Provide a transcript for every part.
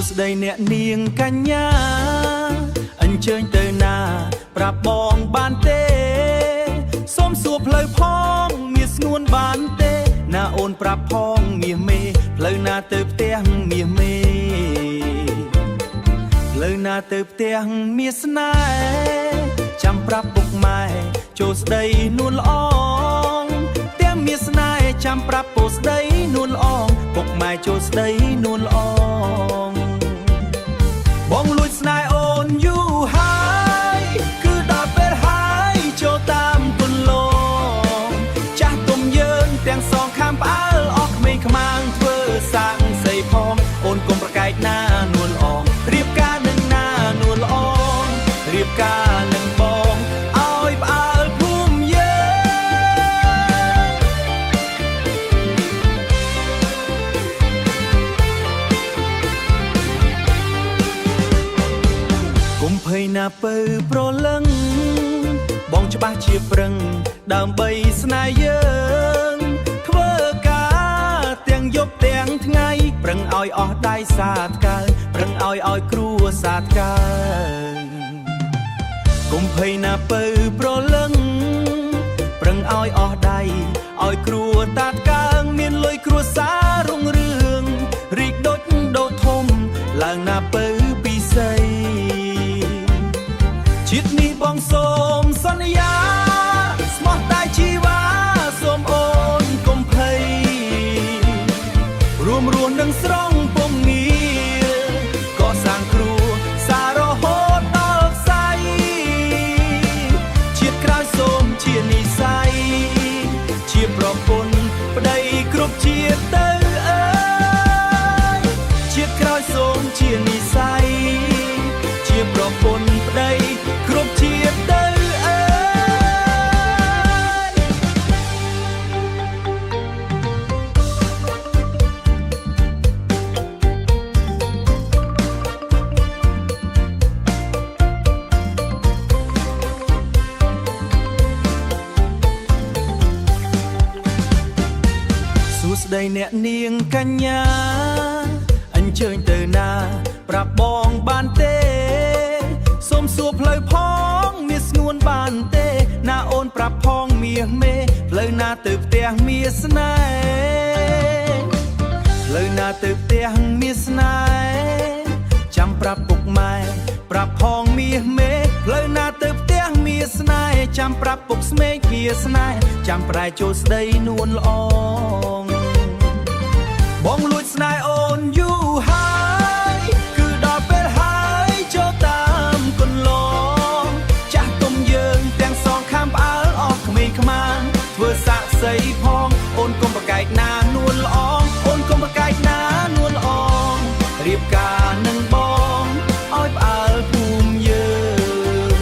ស្ដីអ្នកនាងកញ្ញាអញ្ជើញទៅណាប្រាប់បងបានទេសូមសួរផ្លូវផងមានស្ងួនបានទេណាអូនប្រាប់ផងមាសមេផ្លូវណាទៅផ្ទះមាសមេផ្លូវណាទៅផ្ទះមាសស្នេហ៍ចាំប្រាប់ពុកម៉ែចូលស្ដីនួនល្អងទាំងមាសស្នេហ៍ចាំប្រាប់ពោស្ដីនួនល្អងពុកម៉ែចូលស្ដីនួនល្អងបងលួចស្នេហ៍អូនយូរហើយគឺដល់ពេលហើយចូលតាមគុនលងចាស់ទុំយើងទាំងសងខាងផ្អើលអស់ក្មេងខ្មាំងធ្វើសាងសីផងអូនកុំប្រកែកណានួនល្អងរៀបការនឹងណានួនល្អងរៀបការនឹងបងឲ្យផ្អើលភូមិយើងកុំភ័យណាពើប្រលឹងបងច្បាស់ជាប្រឹងដើម្បីស្នេហ៍យើងធ្វើការទាំងយប់ទាំងថ្ងៃប្រឹងឲ្យអស់ដៃសាទកើប្រឹងឲ្យគ្រួសារកើកុំភ័យណាពើប្រលឹងប្រឹងឲ្យអស់ដៃឲ្យគ្រួតាតកើមានលុយគ្រួសាររុងរឿងរីកដូចដូតធំឡើងណាពើពិសីជាតិនេះបងសូមសន្យាស្មោះតែជីវ៉ាសូមអូនកុំភ័យរួមរស់នឹងស្រង់ពំងារក៏សាងគ្រួសាររហូតដល់ខ្សែជាតិក្រោយសូមជានិស្ស័យជាប្រពន្ធប្តីគ្រប់ជាតិទៅអើយជាតិក្រោយសូមជានិស្ស័យជាប្រពន្ធប្តីគ្រប់ជាតិទៅអើសួស្ដីអ្នកនាងកញ្ញាអញ្ជើញទៅណាប្រាប់បងបានទេសូមសួរផ្លូវផងមាសស្ងួនបានទេណាអូនប្រាប់ផងមាសមេផ្លូវណាទៅផ្ទះមាសស្នេហ៍ផ្លូវណាទៅផ្ទះមាសស្នេហ៍ចាំប្រាប់ពុកម៉ែប្រាប់ផងមាសមេផ្លូវណាទៅផ្ទះមាសស្នេហ៍ចាំប្រាប់ពុកស្មេកមាសស្នេហ៍ចាំប្រែចូលស្ដីនួនល្អងបងលួចស្នេហ៍អូនយូរហើយគឺដល់ពេលហើយចូលតាមគុនលងចាស់ទុំយើងទាំងសងខាងផ្អើលអស់ក្មេងខ្មាំងធ្វើសាក់សីផងអូនកុំប្រកែកណានួនល្អងអូនកុំប្រកែកណានួនល្អងរៀបការនឹងបងឲ្យផ្អើលភូមិយើង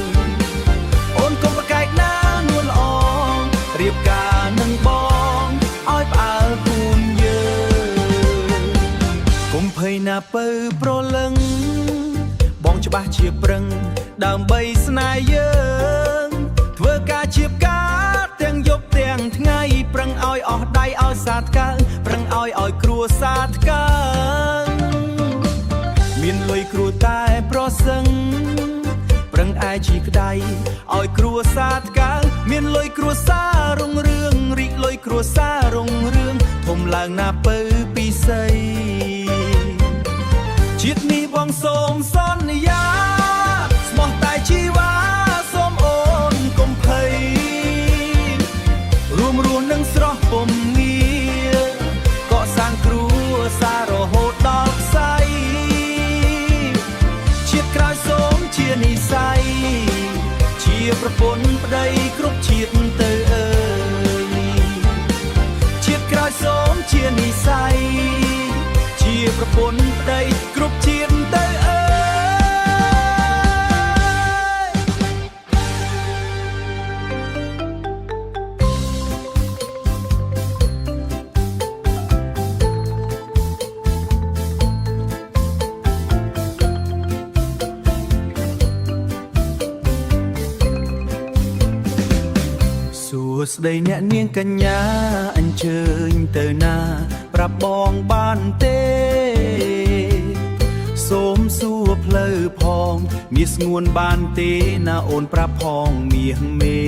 អូនកុំប្រកែកណានួនល្អងរៀបការនឹងបងឲ្យផ្អើលភូមិយើងកុំភ័យណាពើប្រលឹងបងច្បាស់ជាប្រឹងដើម្បីស្នេហ៍យើងធ្វើការជាការទាំងយប់ទាំងថ្ងៃប្រឹងឲ្យអស់ដៃឲ្យសាទកើប្រឹងឲ្យគ្រួសារកើមានលុយគ្រួតែប្រសឹងប្រឹងឯជីក្ដីឲ្យគ្រួសារកើមានលុយគ្រួសាររុងរឿងរីកលុយគ្រួសាររុងរឿងធំឡើងណាពើពិសីជាតិនេះបងសូមសន្យាស្មោះតែជីវ៉ាសូមអូនកុំភ័យរួមរស់នឹងស្រស់ពំងារក៏សាងគ្រួសាររហូតដល់ខ្សែជាតិក្រោយសូមជានិស្ស័យជាប្រពន្ធប្តីគ្រប់ជាតិទៅអើយជាតិក្រោយសូមជានិស្ស័យជាប្រពន្ធប្តីគ្រប់ជាតិទៅអើយសួស្ដីអ្នកនាងកញ្ញាអញ្ជើញទៅណាប្រាប់បងបានទេសូ ផ្លូវផងមានស្ងួនបានទេណាអូនប្រាប់ផងមាសមេ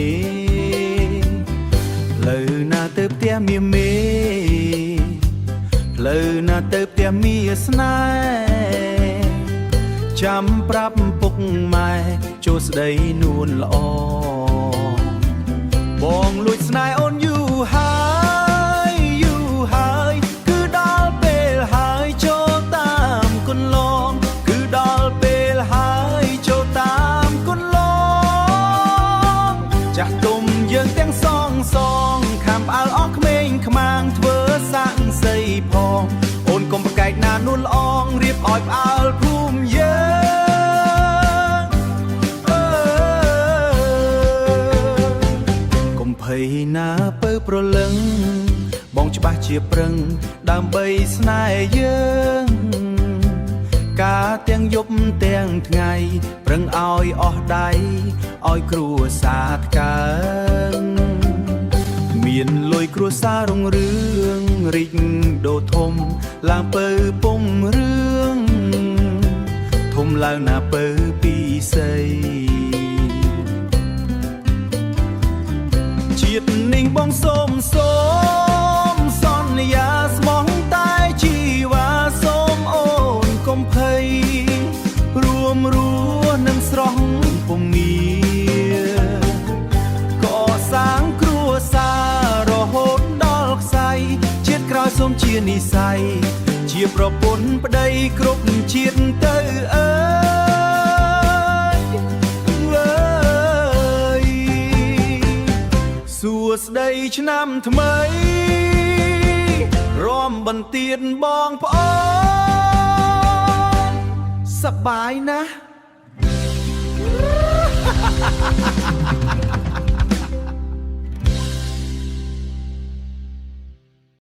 ផ្លូវណាទៅផ្ទះមាសមេផ្លូវណាទៅផ្ទះមាសស្នេហ៍ចាំប្រាប់ពុកម៉ែចូលស្ដីនួនល្អបងលួចស្នេហ៍អូនយូរហើយយូរហើយគឺដល់ពេលហើយចូលតាមគុណឡងគឺដល់ពេលហើយចូលតាមគុណឡងចាស់ទុំយើងទាំងសងខាំផ្អើលអស់ក្មេងខ្មាំងធ្វើសាក់សីផងអូនកុំប្រកែកណានួនល្អងរៀបឲ្យផ្អើលភូមិយើងកុំភ័យណាពើប្រលឹងបងច្បាស់ជាប្រឹងដើម្បីស្នេហ៍យើងការទាំងយប់ទាំងថ្ងៃប្រឹងឲ្យអស់ដៃឲ្យគ្រួសារថ្កើងមានលុយគ្រួសាររុងរឿងរីកដូរធំឡើងពើពុំរឿងធំឡើងណាពើពីសីជាតិនេះបងសូមសន្យាស្មោះតែជីវ៉ាសូមអូនកុំភ័យរួមរស់នឹងស្រស់ពុំងារកសាងគ្រួសាររហូតដល់ខ្សែជាតិក្រោយសូមជានិស្ស័យជាប្រពន្ធប្តីគ្រប់ជាតិទៅអើយសួស្ដីឆ្នាំថ្មីរំបន្ទានបងប្អូនសប្បាយណាស់